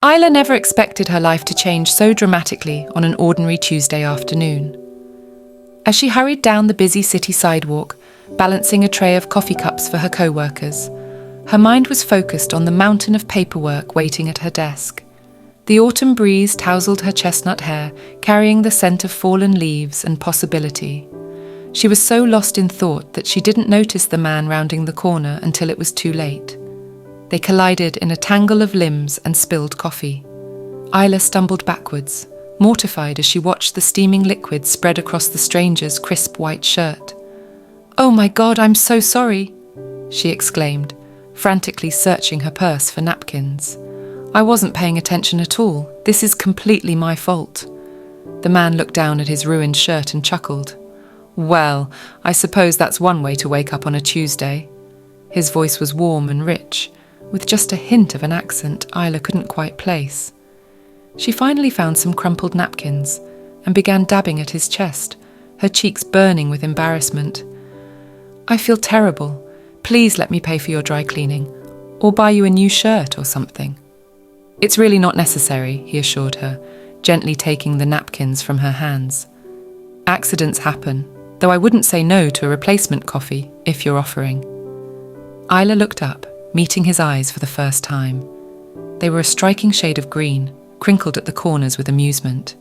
Isla never expected her life to change so dramatically on an ordinary Tuesday afternoon. As she hurried down the busy city sidewalk, balancing a tray of coffee cups for her co-workers, her mind was focused on the mountain of paperwork waiting at her desk. The autumn breeze tousled her chestnut hair, carrying the scent of fallen leaves and possibility. She was so lost in thought that she didn't notice the man rounding the corner until it was too late. They collided in a tangle of limbs and spilled coffee. Isla stumbled backwards, mortified as she watched the steaming liquid spread across the stranger's crisp white shirt. "Oh my God, I'm so sorry," she exclaimed, frantically searching her purse for napkins. "I wasn't paying attention at all. This is completely my fault." The man looked down at his ruined shirt and chuckled. "Well, I suppose that's one way to wake up on a Tuesday." His voice was warm and rich, with just a hint of an accent Isla couldn't quite place. She finally found some crumpled napkins and began dabbing at his chest, her cheeks burning with embarrassment. "I feel terrible. Please let me pay for your dry cleaning, or buy you a new shirt or something." "It's really not necessary," he assured her, gently taking the napkins from her hands. "Accidents happen, though I wouldn't say no to a replacement coffee if you're offering." Isla looked up, meeting his eyes for the first time. They were a striking shade of green, crinkled at the corners with amusement.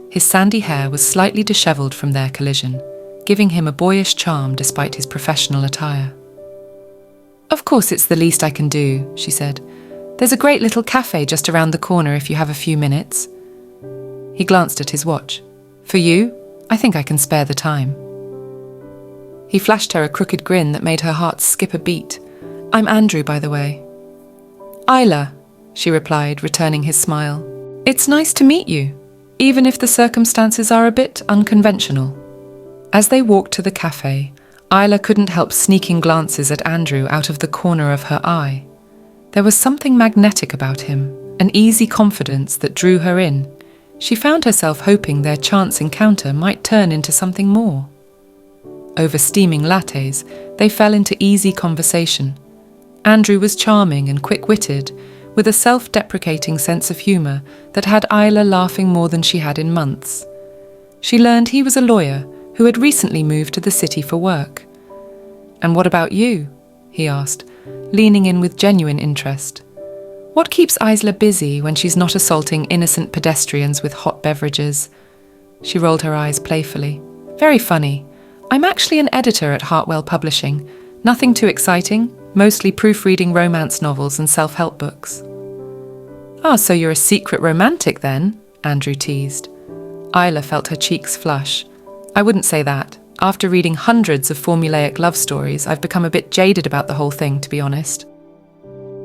His sandy hair was slightly dishevelled from their collision, giving him a boyish charm despite his professional attire. "Of course it's the least I can do," she said. "There's a great little cafe just around the corner if you have a few minutes." He glanced at his watch. "For you? I think I can spare the time." He flashed her a crooked grin that made her heart skip a beat. "I'm Andrew, by the way." "Isla," she replied, returning his smile. "It's nice to meet you, even if the circumstances are a bit unconventional." As they walked to the cafe, Isla couldn't help sneaking glances at Andrew out of the corner of her eye. There was something magnetic about him, an easy confidence that drew her in. She found herself hoping their chance encounter might turn into something more. Over steaming lattes, they fell into easy conversation. Andrew was charming and quick-witted, with a self-deprecating sense of humour that had Isla laughing more than she had in months. She learned he was a lawyer who had recently moved to the city for work. "And what about you?" he asked, leaning in with genuine interest. "What keeps Isla busy when she's not assaulting innocent pedestrians with hot beverages?" She rolled her eyes playfully. "Very funny. I'm actually an editor at Hartwell Publishing. Nothing too exciting, mostly proofreading romance novels and self-help books." "Ah, so you're a secret romantic then?" Andrew teased. Isla felt her cheeks flush. "I wouldn't say that. After reading hundreds of formulaic love stories, I've become a bit jaded about the whole thing, to be honest."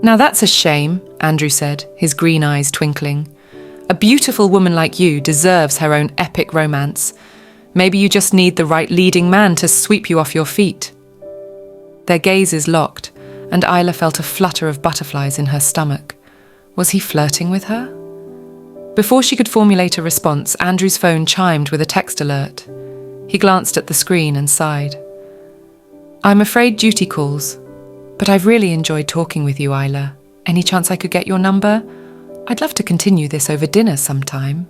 "Now that's a shame," Andrew said, his green eyes twinkling. "A beautiful woman like you deserves her own epic romance. Maybe you just need the right leading man to sweep you off your feet." Their gazes locked, and Isla felt a flutter of butterflies in her stomach. Was he flirting with her? Before she could formulate a response, Andrew's phone chimed with a text alert. He glanced at the screen and sighed. "I'm afraid duty calls, but I've really enjoyed talking with you, Isla. Any chance I could get your number? I'd love to continue this over dinner sometime."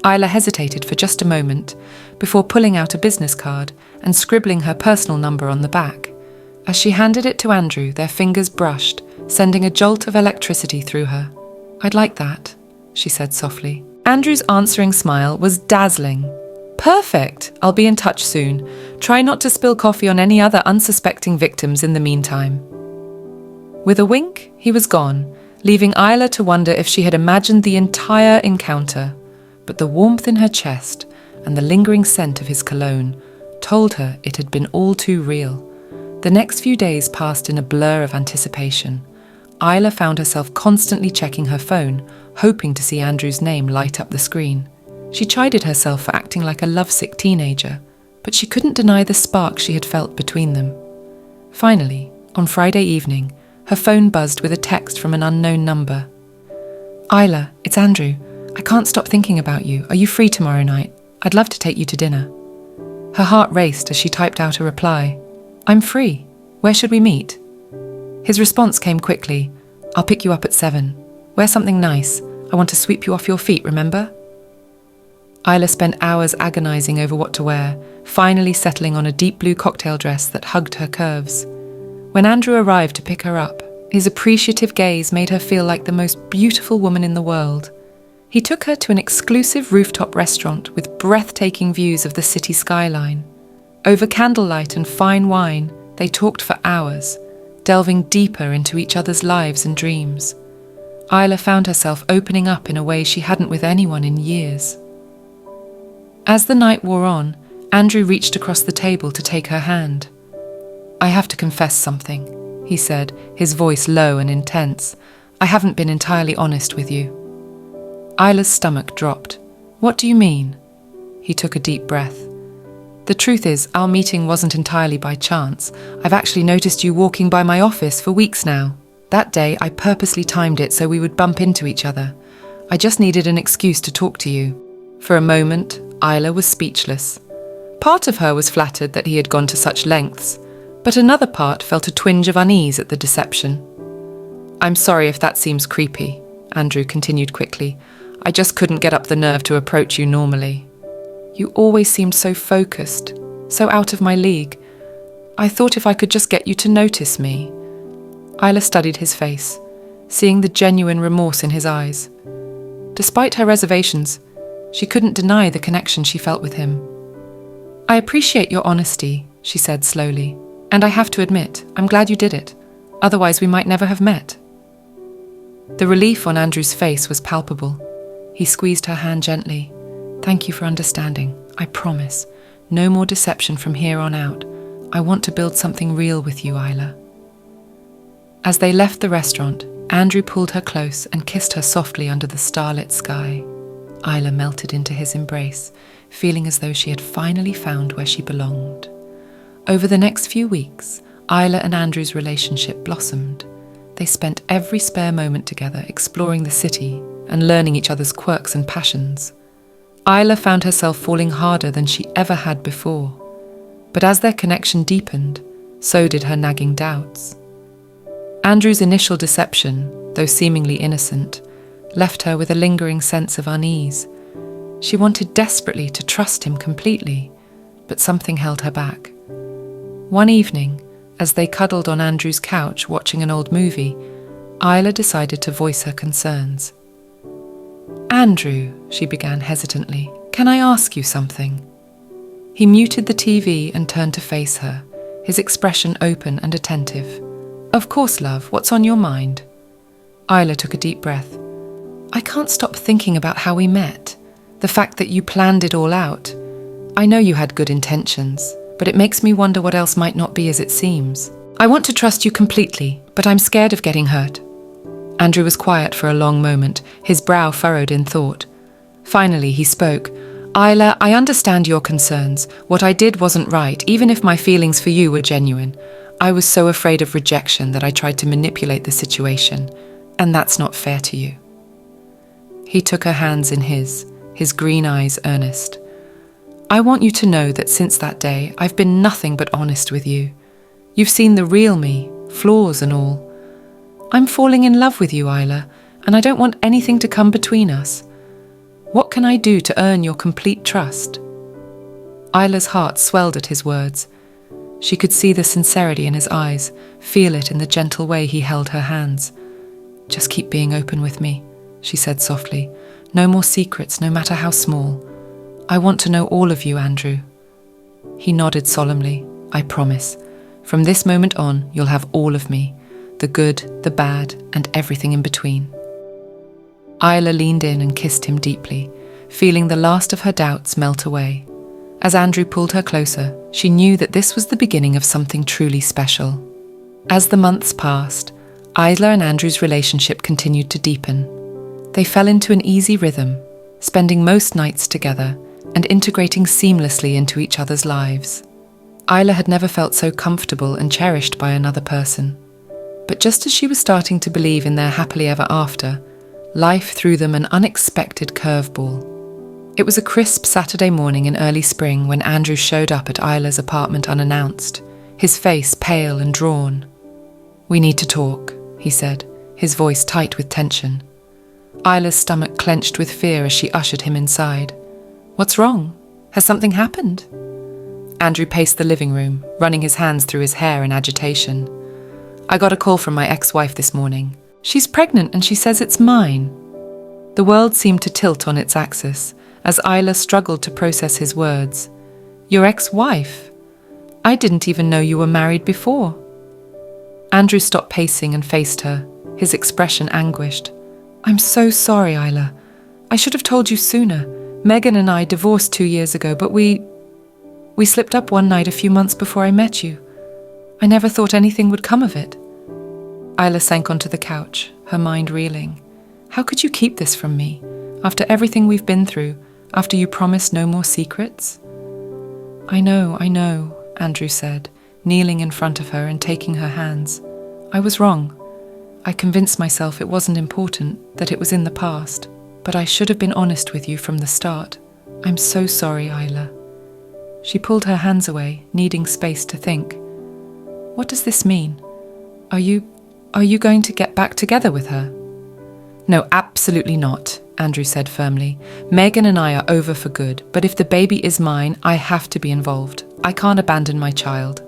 Isla hesitated for just a moment before pulling out a business card and scribbling her personal number on the back. As she handed it to Andrew, their fingers brushed, sending a jolt of electricity through her. "I'd like that," she said softly. Andrew's answering smile was dazzling. "Perfect! I'll be in touch soon. Try not to spill coffee on any other unsuspecting victims in the meantime." With a wink, he was gone, leaving Isla to wonder if she had imagined the entire encounter. But the warmth in her chest and the lingering scent of his cologne told her it had been all too real. The next few days passed in a blur of anticipation. Isla found herself constantly checking her phone, hoping to see Andrew's name light up the screen. She chided herself for acting like a lovesick teenager, but she couldn't deny the spark she had felt between them. Finally, on Friday evening, her phone buzzed with a text from an unknown number. "Isla, it's Andrew. I can't stop thinking about you. Are you free tomorrow night? I'd love to take you to dinner." Her heart raced as she typed out a reply. "I'm free. Where should we meet?" His response came quickly. "I'll pick you up at 7. Wear something nice. I want to sweep you off your feet, remember? Isla spent hours agonizing over what to wear, finally settling on a deep blue cocktail dress that hugged her curves. When Andrew arrived to pick her up, his appreciative gaze made her feel like the most beautiful woman in the world. He took her to an exclusive rooftop restaurant with breathtaking views of the city skyline. Over candlelight and fine wine, they talked for hours, delving deeper into each other's lives and dreams. Isla found herself opening up in a way she hadn't with anyone in years. As the night wore on, Andrew reached across the table to take her hand. "I have to confess something," he said, his voice low and intense. "I haven't been entirely honest with you." Isla's stomach dropped. "What do you mean?" He took a deep breath. "The truth is, our meeting wasn't entirely by chance. I've actually noticed you walking by my office for weeks now. That day, I purposely timed it so we would bump into each other. I just needed an excuse to talk to you." For a moment, Isla was speechless. Part of her was flattered that he had gone to such lengths, but another part felt a twinge of unease at the deception. "I'm sorry if that seems creepy," Andrew continued quickly. "I just couldn't get up the nerve to approach you normally. You always seemed so focused, so out of my league. I thought if I could just get you to notice me." Isla studied his face, seeing the genuine remorse in his eyes. Despite her reservations, she couldn't deny the connection she felt with him. "I appreciate your honesty," she said slowly, "and I have to admit, I'm glad you did it. Otherwise we might never have met." The relief on Andrew's face was palpable. He squeezed her hand gently. "Thank you for understanding. I promise. No more deception from here on out. I want to build something real with you, Isla." As they left the restaurant, Andrew pulled her close and kissed her softly under the starlit sky. Isla melted into his embrace, feeling as though she had finally found where she belonged. Over the next few weeks, Isla and Andrew's relationship blossomed. They spent every spare moment together exploring the city and learning each other's quirks and passions. Isla found herself falling harder than she ever had before. But as their connection deepened, so did her nagging doubts. Andrew's initial deception, though seemingly innocent, left her with a lingering sense of unease. She wanted desperately to trust him completely, but something held her back. One evening, as they cuddled on Andrew's couch watching an old movie, Isla decided to voice her concerns. "Andrew," she began hesitantly, "can I ask you something?" He muted the TV and turned to face her, his expression open and attentive. "Of course, love, what's on your mind?" Isla took a deep breath. "I can't stop thinking about how we met. The fact that you planned it all out. I know you had good intentions, but it makes me wonder what else might not be as it seems. I want to trust you completely, but I'm scared of getting hurt." Andrew was quiet for a long moment, his brow furrowed in thought. Finally, he spoke. "Isla, I understand your concerns. What I did wasn't right, even if my feelings for you were genuine. I was so afraid of rejection that I tried to manipulate the situation, and that's not fair to you." He took her hands in his green eyes earnest. "I want you to know that since that day, I've been nothing but honest with you. You've seen the real me, flaws and all. I'm falling in love with you, Isla, and I don't want anything to come between us. What can I do to earn your complete trust?" Isla's heart swelled at his words. She could see the sincerity in his eyes, feel it in the gentle way he held her hands. "Just keep being open with me," she said softly. "No more secrets, no matter how small. I want to know all of you, Andrew." He nodded solemnly. "I promise. From this moment on, you'll have all of me. The good, the bad, and everything in between." Isla leaned in and kissed him deeply, feeling the last of her doubts melt away. As Andrew pulled her closer, she knew that this was the beginning of something truly special. As the months passed, Isla and Andrew's relationship continued to deepen. They fell into an easy rhythm, spending most nights together and integrating seamlessly into each other's lives. Isla had never felt so comfortable and cherished by another person. But just as she was starting to believe in their happily ever after, life threw them an unexpected curveball. It was a crisp Saturday morning in early spring when Andrew showed up at Isla's apartment unannounced, his face pale and drawn. "We need to talk," he said, his voice tight with tension. Isla's stomach clenched with fear as she ushered him inside. "What's wrong? Has something happened?" Andrew paced the living room, running his hands through his hair in agitation. "I got a call from my ex-wife this morning. She's pregnant and she says it's mine." The world seemed to tilt on its axis as Isla struggled to process his words. "Your ex-wife? I didn't even know you were married before." Andrew stopped pacing and faced her, his expression anguished. "I'm so sorry, Isla. I should have told you sooner. Megan and I divorced 2 years ago, but we slipped up one night a few months before I met you. I never thought anything would come of it." Isla sank onto the couch, her mind reeling. "How could you keep this from me? After everything we've been through, after you promised no more secrets?" I know, Andrew said, kneeling in front of her and taking her hands. "I was wrong. I convinced myself it wasn't important, that it was in the past. But I should have been honest with you from the start. I'm so sorry, Isla." She pulled her hands away, needing space to think. "What does this mean? Are you going to get back together with her?" "No, absolutely not," Andrew said firmly. "Megan and I are over for good, but if the baby is mine, I have to be involved. I can't abandon my child."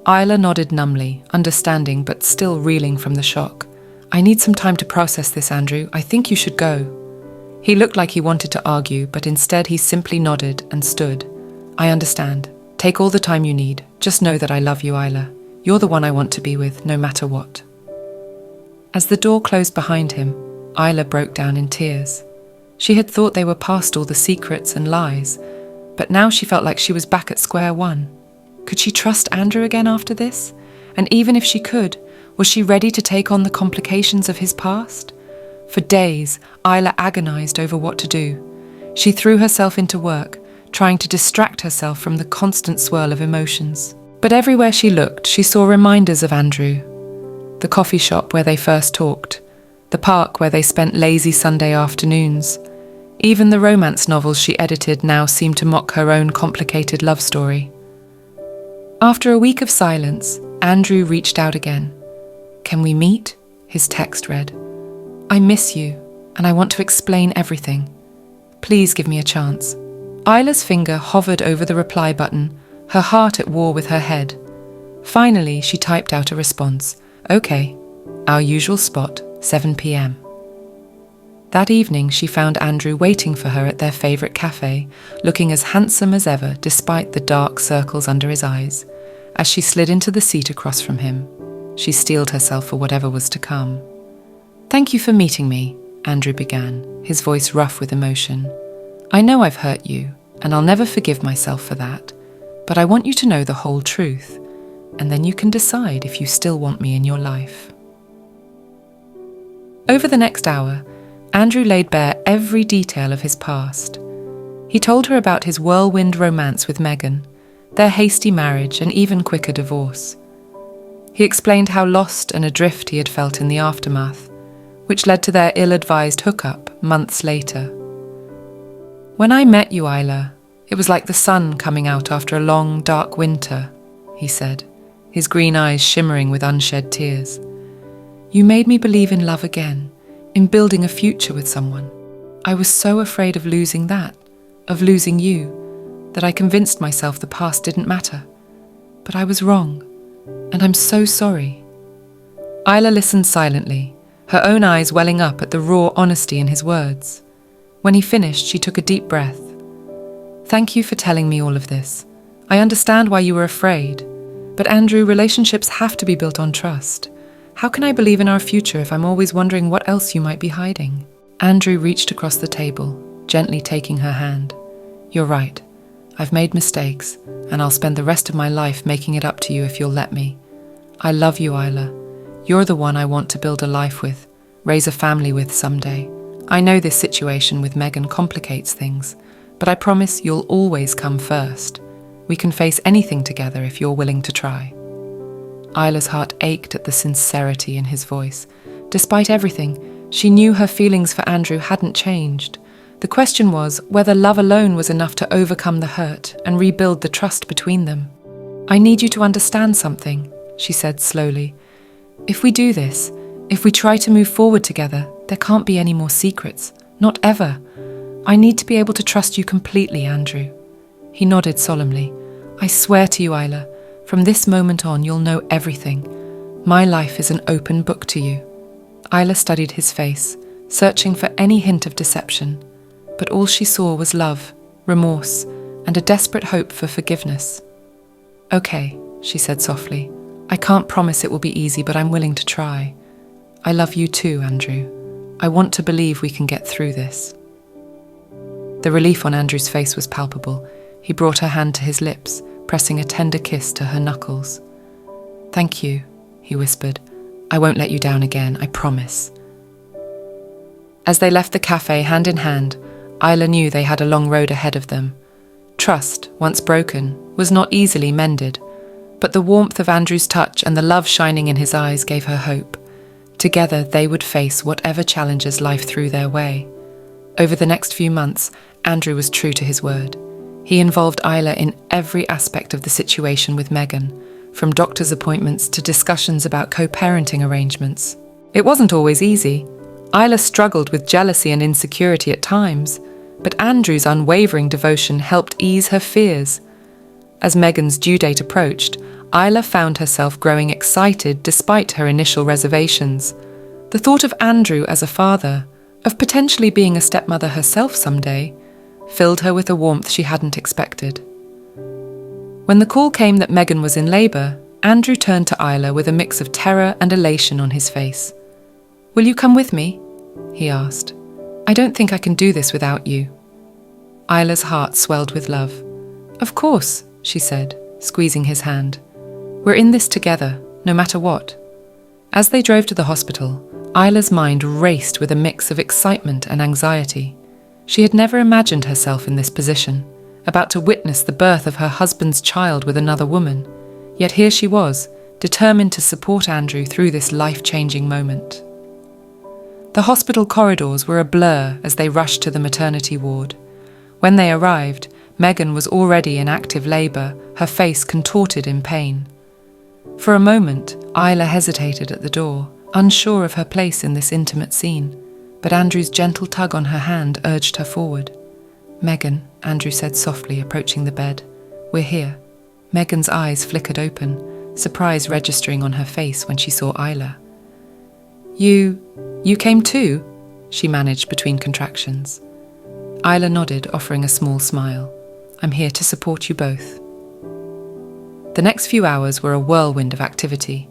Isla nodded numbly, understanding but still reeling from the shock. "I need some time to process this, Andrew. I think you should go." He looked like he wanted to argue, but instead he simply nodded and stood. "I understand. Take all the time you need. Just know that I love you, Isla. You're the one I want to be with, no matter what." As the door closed behind him, Isla broke down in tears. She had thought they were past all the secrets and lies, but now she felt like she was back at square one. Could she trust Andrew again after this? And even if she could, was she ready to take on the complications of his past? For days, Isla agonized over what to do. She threw herself into work, trying to distract herself from the constant swirl of emotions. But everywhere she looked, she saw reminders of Andrew. The coffee shop where they first talked, the park where they spent lazy Sunday afternoons. Even the romance novels she edited now seemed to mock her own complicated love story. After a week of silence, Andrew reached out again. "Can we meet?" his text read. "I miss you, and I want to explain everything. Please give me a chance." Isla's finger hovered over the reply button, her heart at war with her head. Finally, she typed out a response. "Okay, our usual spot, 7 p.m. That evening, she found Andrew waiting for her at their favourite cafe, looking as handsome as ever despite the dark circles under his eyes. As she slid into the seat across from him, she steeled herself for whatever was to come. "Thank you for meeting me," Andrew began, his voice rough with emotion. "I know I've hurt you, and I'll never forgive myself for that, but I want you to know the whole truth, and then you can decide if you still want me in your life." Over the next hour, Andrew laid bare every detail of his past. He told her about his whirlwind romance with Megan, their hasty marriage and even quicker divorce. He explained how lost and adrift he had felt in the aftermath, which led to their ill-advised hookup months later. "When I met you, Isla, it was like the sun coming out after a long, dark winter," he said, his green eyes shimmering with unshed tears. "You made me believe in love again, in building a future with someone. I was so afraid of losing that, of losing you, that I convinced myself the past didn't matter. But I was wrong, and I'm so sorry." Isla listened silently, her own eyes welling up at the raw honesty in his words. When he finished, she took a deep breath. "Thank you for telling me all of this. I understand why you were afraid. But Andrew, relationships have to be built on trust. How can I believe in our future if I'm always wondering what else you might be hiding?" Andrew reached across the table, gently taking her hand. "You're right. I've made mistakes, and I'll spend the rest of my life making it up to you if you'll let me. I love you, Isla. You're the one I want to build a life with, raise a family with someday. I know this situation with Megan complicates things, but I promise you'll always come first. We can face anything together if you're willing to try." Isla's heart ached at the sincerity in his voice. Despite everything, she knew her feelings for Andrew hadn't changed. The question was whether love alone was enough to overcome the hurt and rebuild the trust between them. "I need you to understand something," she said slowly. "If we do this, if we try to move forward together, There can't be any more secrets. Not ever. I need to be able to trust you completely, Andrew. He nodded solemnly. I swear to you, Isla, from this moment on you'll know everything. My life is an open book to you. Isla studied his face, searching for any hint of deception, but all she saw was love, remorse, and a desperate hope for forgiveness. Okay, she said softly. I can't promise it will be easy, but I'm willing to try. I love you too, Andrew. I want to believe we can get through this. The relief on Andrew's face was palpable. He brought her hand to his lips, pressing a tender kiss to her knuckles. Thank you, he whispered. I won't let you down again, I promise. As they left the cafe hand in hand, Isla knew they had a long road ahead of them. Trust, once broken, was not easily mended, but the warmth of Andrew's touch and the love shining in his eyes gave her hope. Together they would face whatever challenges life threw their way. Over the next few months, Andrew was true to his word. He involved Isla in every aspect of the situation with Megan, from doctor's appointments to discussions about co-parenting arrangements. It wasn't always easy. Isla struggled with jealousy and insecurity at times, but Andrew's unwavering devotion helped ease her fears. As Megan's due date approached, Isla found herself growing excited despite her initial reservations. The thought of Andrew as a father, of potentially being a stepmother herself someday, filled her with a warmth she hadn't expected. When the call came that Megan was in labour, Andrew turned to Isla with a mix of terror and elation on his face. Will you come with me? He asked. I don't think I can do this without you. Isla's heart swelled with love. Of course, she said, squeezing his hand. We're in this together, no matter what. As they drove to the hospital, Isla's mind raced with a mix of excitement and anxiety. She had never imagined herself in this position, about to witness the birth of her husband's child with another woman. Yet here she was, determined to support Andrew through this life-changing moment. The hospital corridors were a blur as they rushed to the maternity ward. When they arrived, Megan was already in active labour, her face contorted in pain. For a moment, Isla hesitated at the door, unsure of her place in this intimate scene, but Andrew's gentle tug on her hand urged her forward. Megan, Andrew said softly, approaching the bed. We're here. Megan's eyes flickered open, surprise registering on her face when she saw Isla. You came too? She managed between contractions. Isla nodded, offering a small smile. I'm here to support you both. The next few hours were a whirlwind of activity.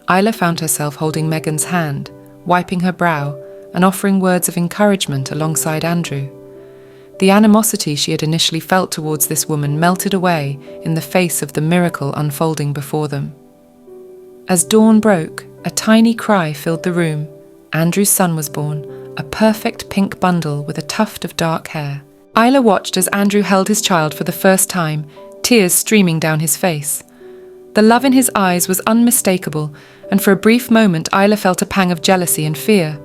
Isla found herself holding Megan's hand, wiping her brow, and offering words of encouragement alongside Andrew. The animosity she had initially felt towards this woman melted away in the face of the miracle unfolding before them. As dawn broke, a tiny cry filled the room. Andrew's son was born, a perfect pink bundle with a tuft of dark hair. Isla watched as Andrew held his child for the first time, tears streaming down his face. The love in his eyes was unmistakable, and for a brief moment Isla felt a pang of jealousy and fear.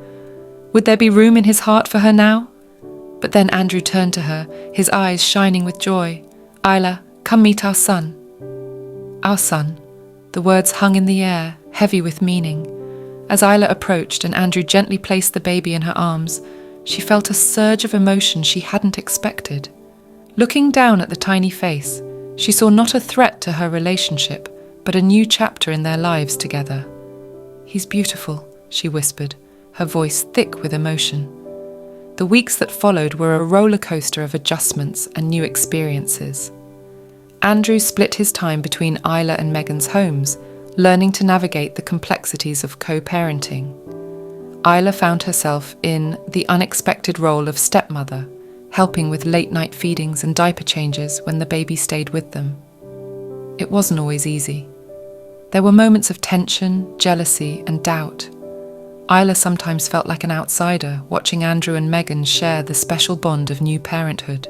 Would there be room in his heart for her now? But then Andrew turned to her, his eyes shining with joy. Isla, come meet our son. Our son. The words hung in the air, heavy with meaning. As Isla approached and Andrew gently placed the baby in her arms, she felt a surge of emotion she hadn't expected. Looking down at the tiny face, she saw not a threat to her relationship, but a new chapter in their lives together. He's beautiful, she whispered, her voice thick with emotion. The weeks that followed were a roller coaster of adjustments and new experiences. Andrew split his time between Isla and Megan's homes, learning to navigate the complexities of co-parenting. Isla found herself in the unexpected role of stepmother, helping with late-night feedings and diaper changes when the baby stayed with them. It wasn't always easy. There were moments of tension, jealousy, and doubt. Isla sometimes felt like an outsider, watching Andrew and Megan share the special bond of new parenthood.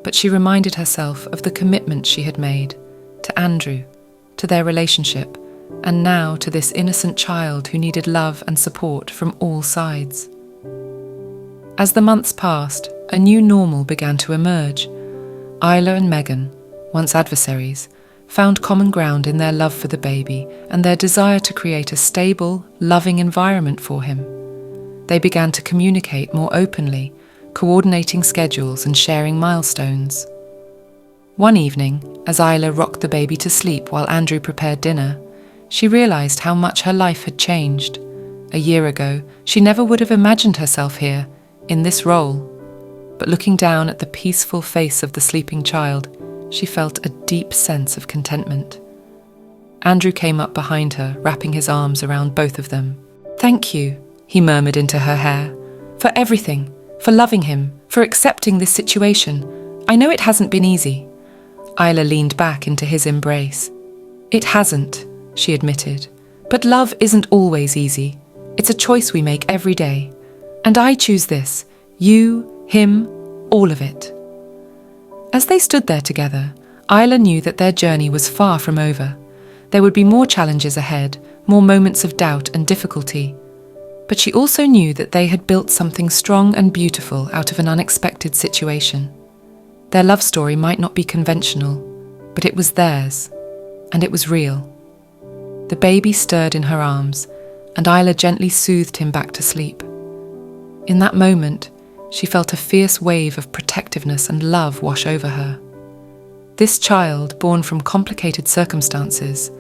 But she reminded herself of the commitment she had made to Andrew, to their relationship, and now to this innocent child who needed love and support from all sides. As the months passed, a new normal began to emerge. Isla and Megan, once adversaries, found common ground in their love for the baby and their desire to create a stable, loving environment for him. They began to communicate more openly, coordinating schedules and sharing milestones. One evening, as Isla rocked the baby to sleep while Andrew prepared dinner, she realized how much her life had changed. A year ago, she never would have imagined herself here, in this role. But looking down at the peaceful face of the sleeping child, she felt a deep sense of contentment. Andrew came up behind her, wrapping his arms around both of them. "Thank you," he murmured into her hair, "for everything, for loving him, for accepting this situation. I know it hasn't been easy." Isla leaned back into his embrace. "It hasn't," she admitted, "but love isn't always easy. It's a choice we make every day. And I choose this, you, him, all of it." As they stood there together, Isla knew that their journey was far from over. There would be more challenges ahead, more moments of doubt and difficulty. But she also knew that they had built something strong and beautiful out of an unexpected situation. Their love story might not be conventional, but it was theirs, and it was real. The baby stirred in her arms, and Isla gently soothed him back to sleep. In that moment, she felt a fierce wave of protectiveness and love wash over her. This child, born from complicated circumstances,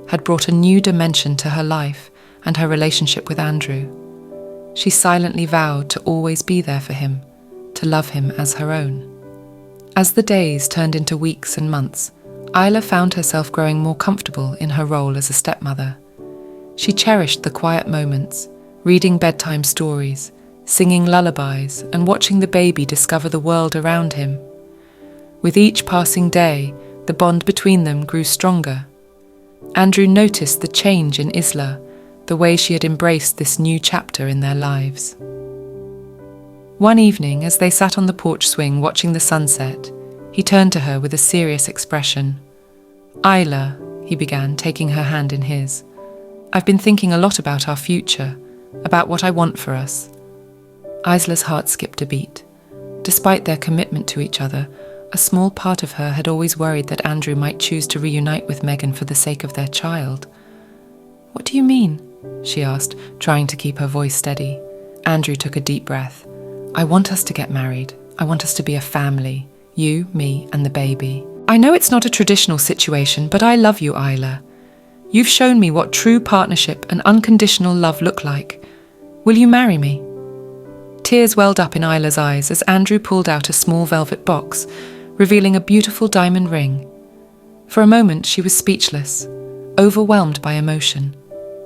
had brought a new dimension to her life and her relationship with Andrew. She silently vowed to always be there for him, to love him as her own. As the days turned into weeks and months, Isla found herself growing more comfortable in her role as a stepmother. She cherished the quiet moments, reading bedtime stories, singing lullabies, and watching the baby discover the world around him. With each passing day, the bond between them grew stronger. Andrew noticed the change in Isla, the way she had embraced this new chapter in their lives. One evening, as they sat on the porch swing watching the sunset, he turned to her with a serious expression. "Isla," he began, taking her hand in his, "I've been thinking a lot about our future, about what I want for us." Isla's heart skipped a beat. Despite their commitment to each other, a small part of her had always worried that Andrew might choose to reunite with Megan for the sake of their child. "What do you mean?" she asked, trying to keep her voice steady. Andrew took a deep breath. "I want us to get married. I want us to be a family. You, me, and the baby. I know it's not a traditional situation, but I love you, Isla. You've shown me what true partnership and unconditional love look like. Will you marry me?" Tears welled up in Isla's eyes as Andrew pulled out a small velvet box, revealing a beautiful diamond ring. For a moment she was speechless, overwhelmed by emotion.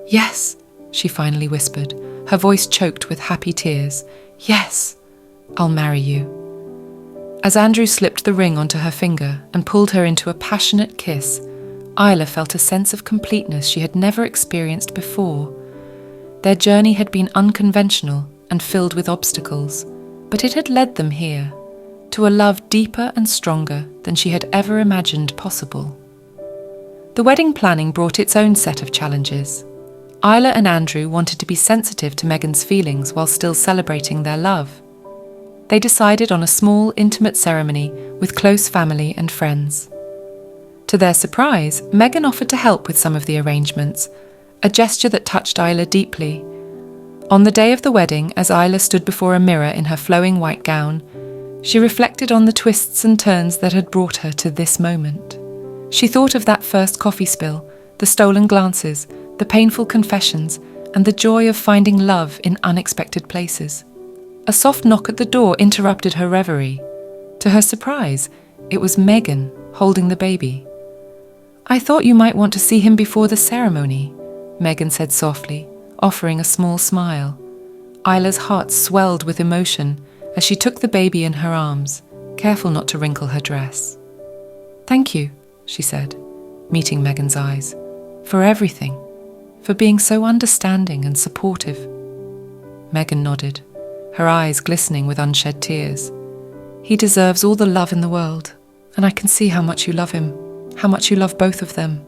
"Yes," she finally whispered, her voice choked with happy tears. "Yes, I'll marry you." As Andrew slipped the ring onto her finger and pulled her into a passionate kiss, Isla felt a sense of completeness she had never experienced before. Their journey had been unconventional and filled with obstacles, but it had led them here, to a love deeper and stronger than she had ever imagined possible. The wedding planning brought its own set of challenges. Isla and Andrew wanted to be sensitive to Megan's feelings while still celebrating their love. They decided on a small, intimate ceremony with close family and friends. To their surprise, Megan offered to help with some of the arrangements, a gesture that touched Isla deeply. On the day of the wedding, as Isla stood before a mirror in her flowing white gown, she reflected on the twists and turns that had brought her to this moment. She thought of that first coffee spill, the stolen glances, the painful confessions, and the joy of finding love in unexpected places. A soft knock at the door interrupted her reverie. To her surprise, it was Megan holding the baby. "I thought you might want to see him before the ceremony," Megan said softly, offering a small smile. Isla's heart swelled with emotion as she took the baby in her arms, careful not to wrinkle her dress. "Thank you," she said, meeting Megan's eyes, "for everything, for being so understanding and supportive." Megan nodded, her eyes glistening with unshed tears. "He deserves all the love in the world, and I can see how much you love him, how much you love both of them."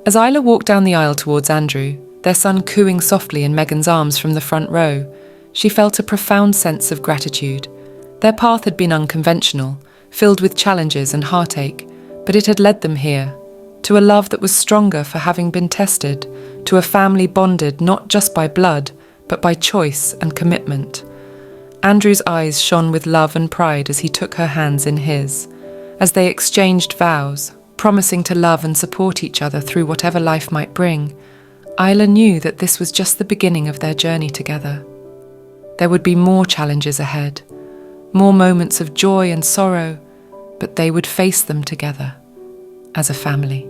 As Isla walked down the aisle towards Andrew, their son cooing softly in Megan's arms from the front row, she felt a profound sense of gratitude. Their path had been unconventional, filled with challenges and heartache, but it had led them here, to a love that was stronger for having been tested, to a family bonded not just by blood, but by choice and commitment. Andrew's eyes shone with love and pride as he took her hands in his, as they exchanged vows, promising to love and support each other through whatever life might bring. Isla knew that this was just the beginning of their journey together. There would be more challenges ahead, more moments of joy and sorrow, but they would face them together, as a family.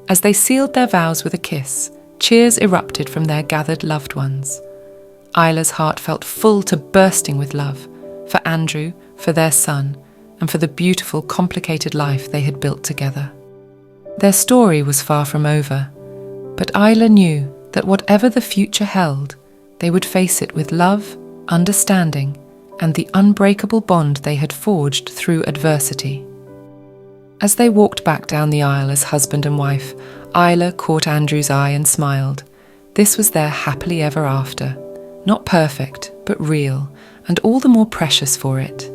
As they sealed their vows with a kiss, cheers erupted from their gathered loved ones. Isla's heart felt full to bursting with love, for Andrew, for their son, and for the beautiful, complicated life they had built together. Their story was far from over, but Isla knew that whatever the future held, they would face it with love, understanding, and the unbreakable bond they had forged through adversity. As they walked back down the aisle as husband and wife, Isla caught Andrew's eye and smiled. This was their happily ever after. Not perfect, but real, and all the more precious for it.